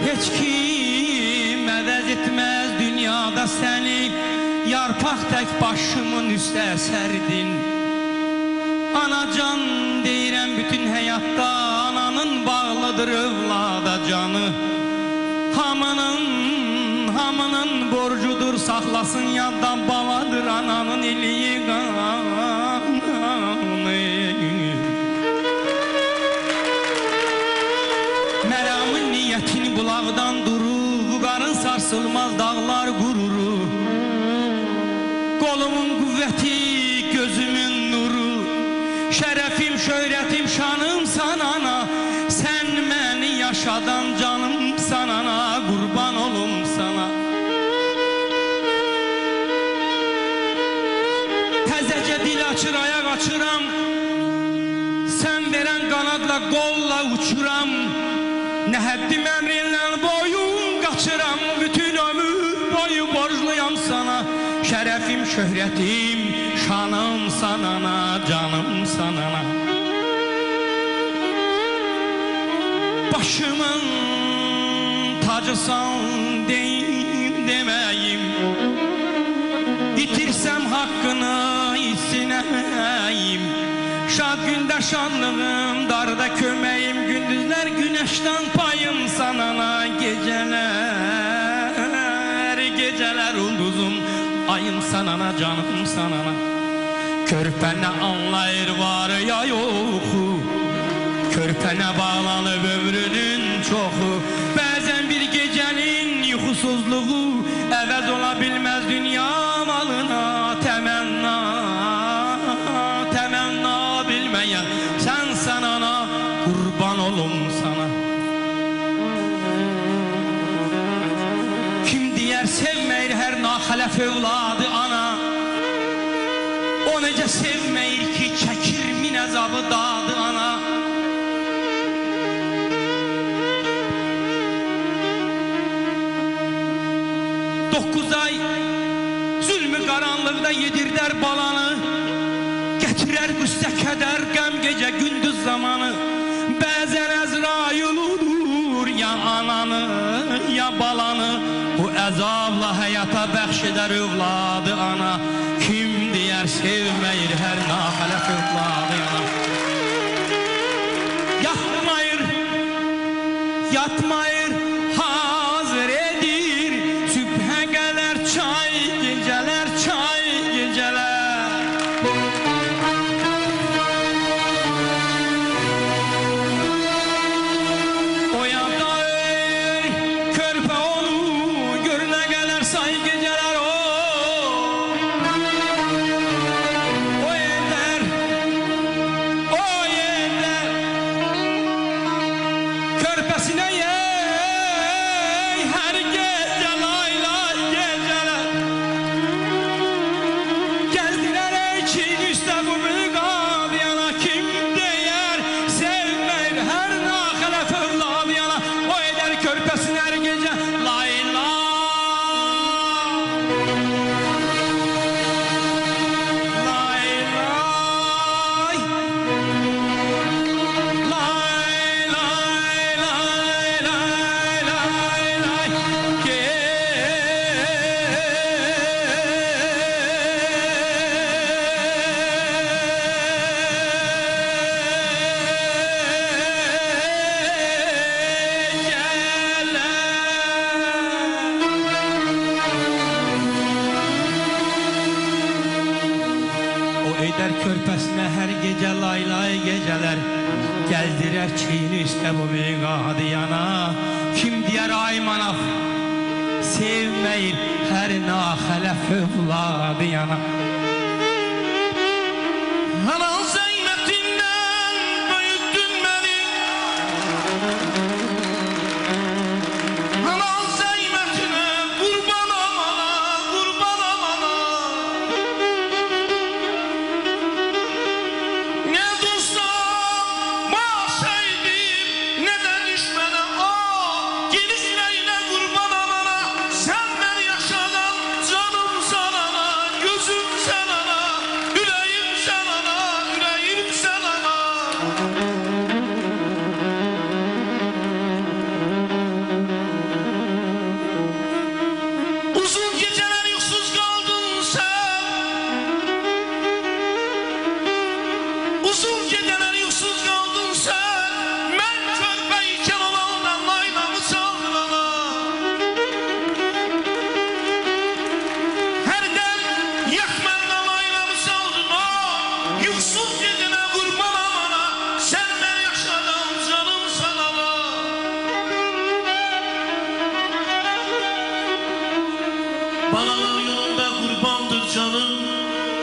Heç kim əvəz etməz dünyada səni, yarpaq tək başımın üstə sərdin. Anacan deyirəm bütün həyatda, ananın bağlıdır övlada canı. Hamının borcudur, saxlasın yaddan, baladır ananın iliyi qanı. Məramın niyyətini bulaqdan durur, bu qarın sarsılmaz dağlar qururu. Qolumun qüvvəti, gözümün nuru, şərəfim, şöhrətim, şanımsan ana. Sən məni yaşadan canımsan ana, qurban olum sana. Təzəcə dil açır, ayaq açıram, sən verən qanadla, qolla uçuram. Nə həddim əmrinlə boyun qaçıram, bütün ömür boyu borcluyam sana. Şərəfim, şöhrətim, şanımsan ana, canımsan ana. Başımın tacısan deyim deməyim, itirsəm haqqını sinəyim. Şad gündə şadlığım, darda köməyim, gündüzlər günəşdən payım sanana. Gecələr ulduzum, ayım sanana, canım sanana. Körpə nə anlayır var ya yoxu, körpə nə bağlanıb ömrünün çoxu. Bəzən bir gecənin yuxusuzluğu əvəz ola bilməz dünya malına. Təmənna bilməyən sənsən ana, qurban olum sana. Kim deyər sevməyir hər naxələf övladı ana, o necə sevməyir ki çəkir min əzabı dadı ana. 9 ay zülmü qaranlıqda yedirdər balanı, gətirər qüssə kədər qəm gecə gündüz zamanı. Bəzən Əzrail udur ya ananı ya balanı, bu əzabla həyata bəxş edər övladı ana. Kim deyər sevməyir hər naxələf övladı ana. Yatmayır, hazır edir, sübhə qədər çay gecələr, çay gecələr. Oyanda körpə onu görünə qədər say gecələr. O ender körpəsinə hər gecə layla gecələr. Gəzdirər ekin üstə bu büqad yana, kim deyər sevməyir hər naxələf övladı yana. O edər körpəsinə hər gecə layla. La geceler gezdirer çiğni üstte bu büyük adiyana. Kim diyer ay manaf sevmeyir her nahelef evladı yana. Anan zeynetinden büyüttün beni, anan zeynetine kurban amana, kurban amana. Ne dostum bahşeydim, ne de düşmene o genişleyle kurban amana. Sen beni yaşadan canım sanana, gözüm sanana, yüreğim sanana, yüreğim sanana. Uzun geceler yuksuz kaldın sen, uzun geceler yuksuz kaldın sen. Ben körpeyken olandan laylamı çaldın ana. Her dem yakmanda laylamı çaldın o. Yuksuz gecene kurban amana, sen ben yaşadan canım sanana. Balalar yolunda kurbandır canım,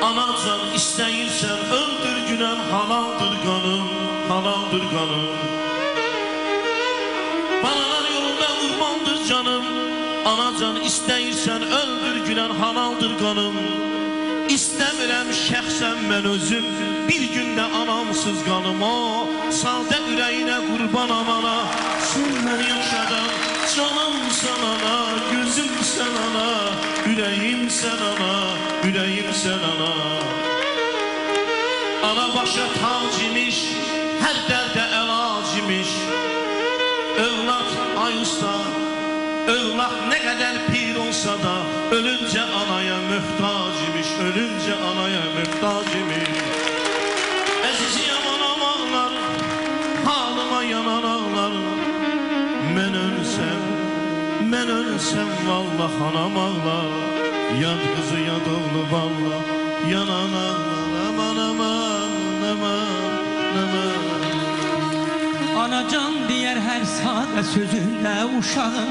anacan istəyirsən öldür günən, halaldır qanım, halaldır qanım. Balalar yolunda kurbandır canım, anacan istəyirsən öldür günən, halaldır qanım. İstəmirəm şəxsən mən özüm bir gündə anamsız qanım o. Sadə ürəyinə qurban amana, sen məni yaşadan canım sanana, gözüm sanana, yüreğim sanana, yüreğim sanana. Ana başa tac imiş, her dərdə əlac imiş. Övlad ay usta, övlad ne kadar pir olsa da ölünce anaya mühtaç imiş, ölünce anaya mühtaç imiş. Əziz yaman amanlar, halıma yanan ağlar. Men ölsem vallah anam ağlar. Yad kızı yad oğlu vallah yanan ağlar. Aman aman aman aman. Anacan diyer her sade sözünle uşağım.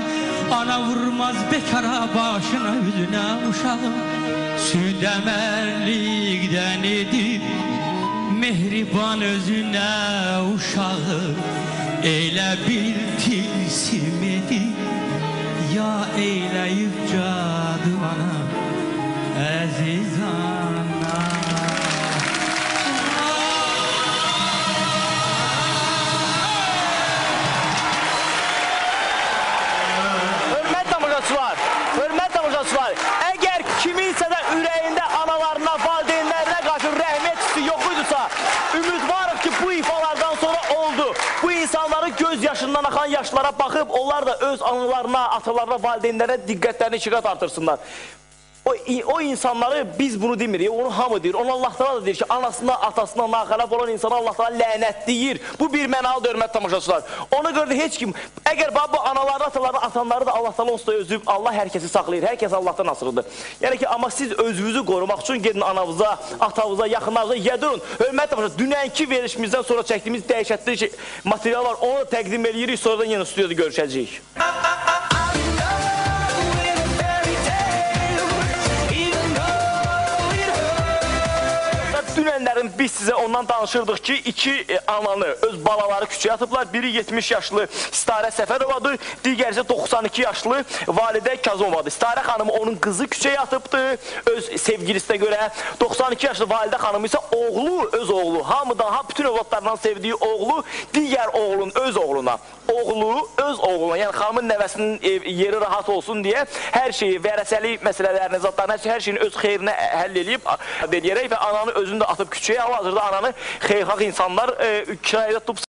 Ana vurmaz bekara başına yüzüne uşağım. Süt emerlikten edip mehriban özüne uşağım. Eyle bir tilsim edip ya eyleyip cadı ana, aziz ana. Hörmət tamaşaçılar, əgər kiminsə də ürəyində analarına, valideynlərinə qarşı rəhmət hissi yox idisə, ümidvarıq ki, bu ifalardan sonra oldu. Bu insanların göz yaşından axan yaşlara baxıb, onlar da öz analarına, atalarına, valideynlərə diqqətlərini ikiqat artırsınlar. O insanları biz bunu demirik, onu hamı deyir. Onu Allah Teala da deyir ki, anasına, atasına naxələf olan insana Allah Teala lənətləyir. Bu bir mənalı hörmət tamaşaçılar. Ona görə də heç kim, əgər bu anaları, ataları, atanları da Allah Teala onsuz da özüb, Allah hər kəsi saxlayır. Hər kəs Allahdan asılıdır. Yəni ki, amma siz özünüzü qorumaq üçün gedin anavıza, atavıza, yaxınlarınıza yedirin. Hörmət tamaşaçılar, dünənki verilişimizdən sonra çəkdiyimiz dəhşətli material var. Onu da təqdim edirik, sonradan yenə stüdiyada görüşəcəyik. Dünənlərin biz sizə ondan danışırdıq ki, iki ananı, öz balaları küçəyə atıblar. Biri 70 yaşlı Sitarə Səfərovadır, digəri isə 92 yaşlı Validə Kazımovadır. Sitarə xanımı onun qızı küçəyə atıbdır, öz sevgilisinə görə. 92 yaşlı Validə xanımı isə oğlu, öz oğlu, hamıdan, bütün övladlarından sevdiyi oğlu, digər oğlun öz oğluna. Oğlu öz oğluna, yəni xanımın nəvəsinin yeri rahat olsun deyə hər şeyi, vərəsəlik məsələlərini, zatlarını, hər şeyini öz xeyrinə həll edib deyərək və ananı özünü də atıb küçəyə. Hal-hazırda ananı xeyirxalq insanlar kirayədə tutub